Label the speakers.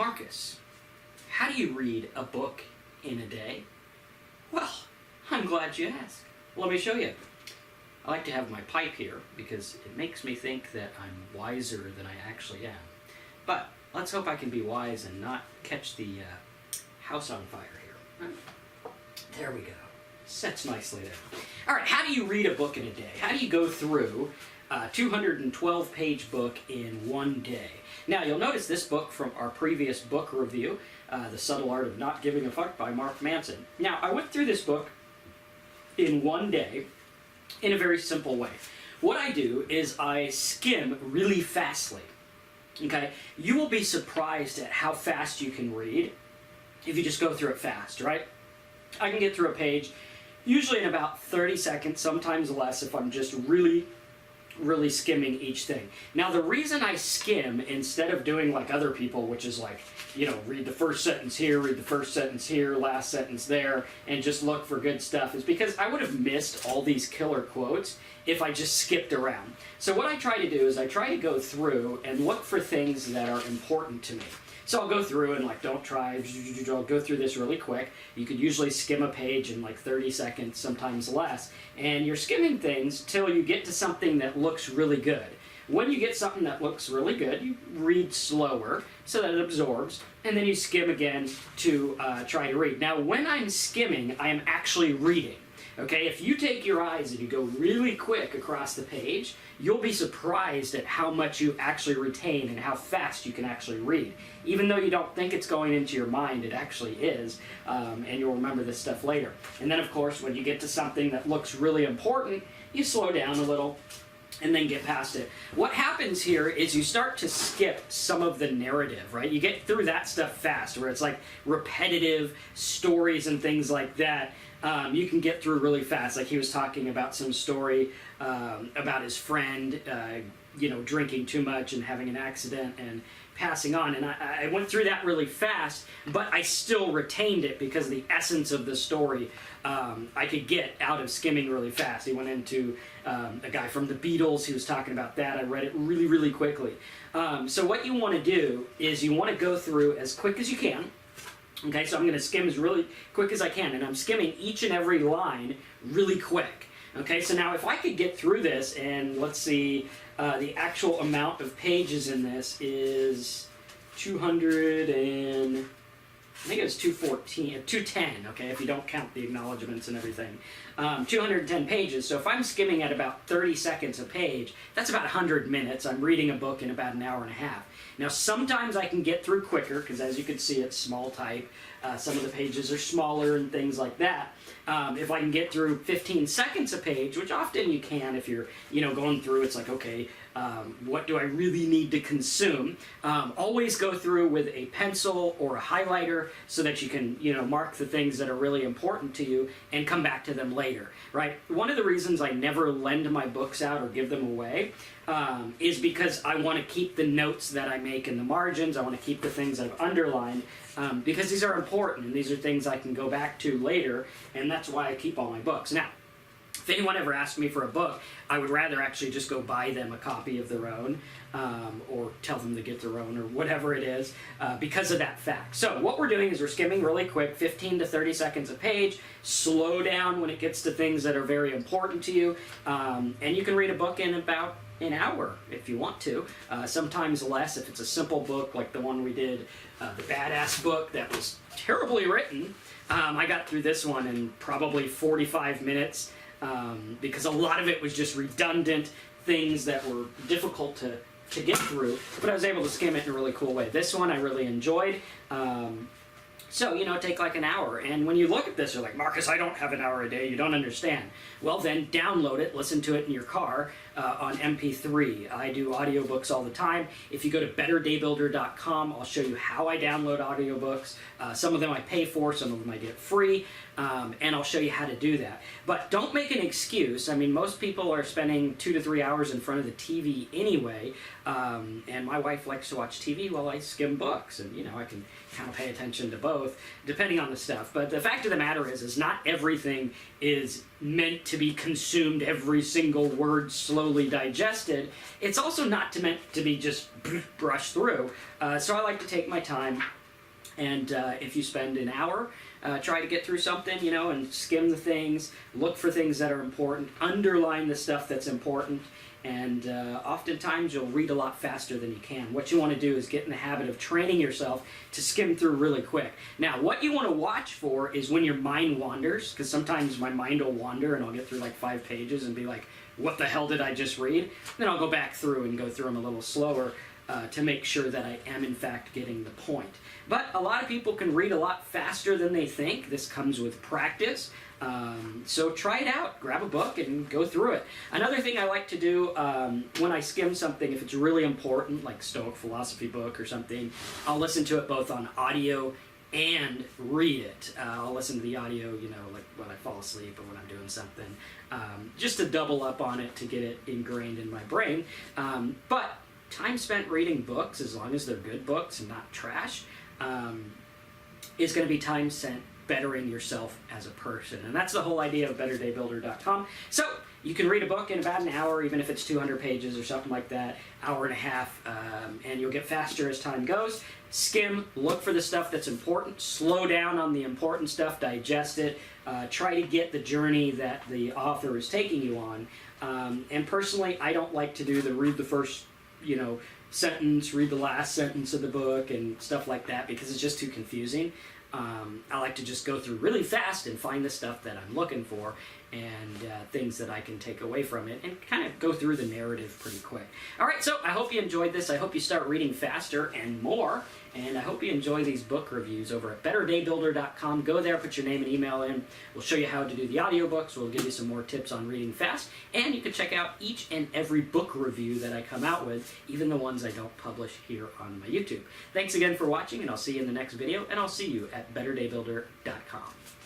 Speaker 1: Marcus, how do you read a book in a day? Well, I'm glad you asked. Let me show you. I like to have my pipe here because it makes me think that I'm wiser than I actually am. But let's hope I can be wise and not catch the house on fire here. There we go. Sets nicely there. All right, how do you read a book in a day? How do you go through a 212-page book in one day? Now, you'll notice this book from our previous book review, The Subtle Art of Not Giving a Fuck by Mark Manson. Now, I went through this book in one day in a very simple way. What I do is I skim really fastly. Okay? You will be surprised at how fast you can read if you just go through it fast, right? I can get through a page usually in about 30 seconds, sometimes less if I'm just really skimming each thing. Now, the reason I skim instead of doing like other people, which is like, you know, read the first sentence here, read the first sentence here, last sentence there, and just look for good stuff, is because I would have missed all these killer quotes if I just skipped around. So what I try to do is I try to go through and look for things that are important to me. So I'll go through and I'll go through this really quick. You could usually skim a page in like 30 seconds, sometimes less. And you're skimming things till you get to something that looks really good. When you get something that looks really good, you read slower so that it absorbs, and then you skim again to try to read. Now, when I'm skimming, I am actually reading. Okay, if you take your eyes and you go really quick across the page, you'll be surprised at how much you actually retain and how fast you can actually read. Even though you don't think it's going into your mind, it actually is, and you'll remember this stuff later. And then, of course, when you get to something that looks really important, you slow down a little and then get past it. What happens here is you start to skip some of the narrative, right? You get through that stuff fast, where it's like repetitive stories and things like that. You can get through really fast. Like he was talking about some story about his friend, drinking too much and having an accident and passing on. And I went through that really fast, but I still retained it because the essence of the story I could get out of skimming really fast. He went into a guy from the Beatles. He was talking about that. I read it really, really quickly. So what you want to do is you want to go through as quick as you can. Okay, so I'm going to skim as really quick as I can, and I'm skimming each and every line really quick. Okay, so now if I could get through this, and let's see, the actual amount of pages in this is 200 and... I think it was 210, okay, if you don't count the acknowledgments and everything. 210 pages, so if I'm skimming at about 30 seconds a page, that's about 100 minutes. I'm reading a book in about an hour and a half. Now, sometimes I can get through quicker, because as you can see, it's small type. Some of the pages are smaller and things like that. If I can get through 15 seconds a page, which often you can if you're, going through, it's like, okay, what do I really need to consume? Always go through with a pencil or a highlighter so that you can, mark the things that are really important to you and come back to them later, right? One of the reasons I never lend my books out or give them away is because I want to keep the notes that I make in the margins. I want to keep the things I've underlined because these are important and these are things I can go back to later, and that's why I keep all my books. Now, if anyone ever asked me for a book, I would rather actually just go buy them a copy of their own or tell them to get their own or whatever it is because of that fact. So what we're doing is we're skimming really quick, 15 to 30 seconds a page, slow down when it gets to things that are very important to you, and you can read a book in about an hour if you want to, sometimes less if it's a simple book like the one we did, the Badass book that was terribly written. I got through this one in probably 45 minutes. Because a lot of it was just redundant things that were difficult to get through, but I was able to skim it in a really cool way. This one I really enjoyed. So, take like an hour. And when you look at this, you're like, Marcus, I don't have an hour a day. You don't understand. Well, then download it. Listen to it in your car on MP3. I do audiobooks all the time. If you go to betterdaybuilder.com, I'll show you how I download audiobooks. Some of them I pay for, some of them I get free, and I'll show you how to do that. But don't make an excuse. I mean, most people are spending 2 to 3 hours in front of the TV anyway, and my wife likes to watch TV while I skim books, and, I can kind of pay attention to both, depending on the stuff. But the fact of the matter is not everything is meant to be consumed, every single word slowly digested. It's also not meant to be just brushed through. So I like to take my time, and if you spend an hour, try to get through something, and skim the things, look for things that are important, underline the stuff that's important, and oftentimes you'll read a lot faster than you can. What you want to do is get in the habit of training yourself to skim through really quick. Now, what you want to watch for is when your mind wanders, because sometimes my mind will wander and I'll get through like 5 pages and be like, what the hell did I just read? Then I'll go back through and go through them a little slower to make sure that I am in fact getting the point. But a lot of people can read a lot faster than they think. This comes with practice. So try it out. Grab a book and go through it. Another thing I like to do when I skim something, if it's really important, like Stoic philosophy book or something, I'll listen to it both on audio and read it. I'll listen to the audio, like when I fall asleep or when I'm doing something, just to double up on it to get it ingrained in my brain. But time spent reading books, as long as they're good books and not trash, is going to be time spent bettering yourself as a person. And that's the whole idea of betterdaybuilder.com. So you can read a book in about an hour, even if it's 200 pages or something like that, hour and a half, and you'll get faster as time goes. Skim, look for the stuff that's important, slow down on the important stuff, digest it, try to get the journey that the author is taking you on. And personally, I don't like to do the read the first, sentence, read the last sentence of the book and stuff like that, because it's just too confusing. I like to just go through really fast and find the stuff that I'm looking for and things that I can take away from it and kind of go through the narrative pretty quick. All right, so I hope you enjoyed this. I hope you start reading faster and more, and I hope you enjoy these book reviews over at betterdaybuilder.com. Go there, put your name and email in. We'll show you how to do the audiobooks. We'll give you some more tips on reading fast, and you can check out each and every book review that I come out with, even the ones I don't publish here on my YouTube. Thanks again for watching, and I'll see you in the next video, and I'll see you at betterdaybuilder.com.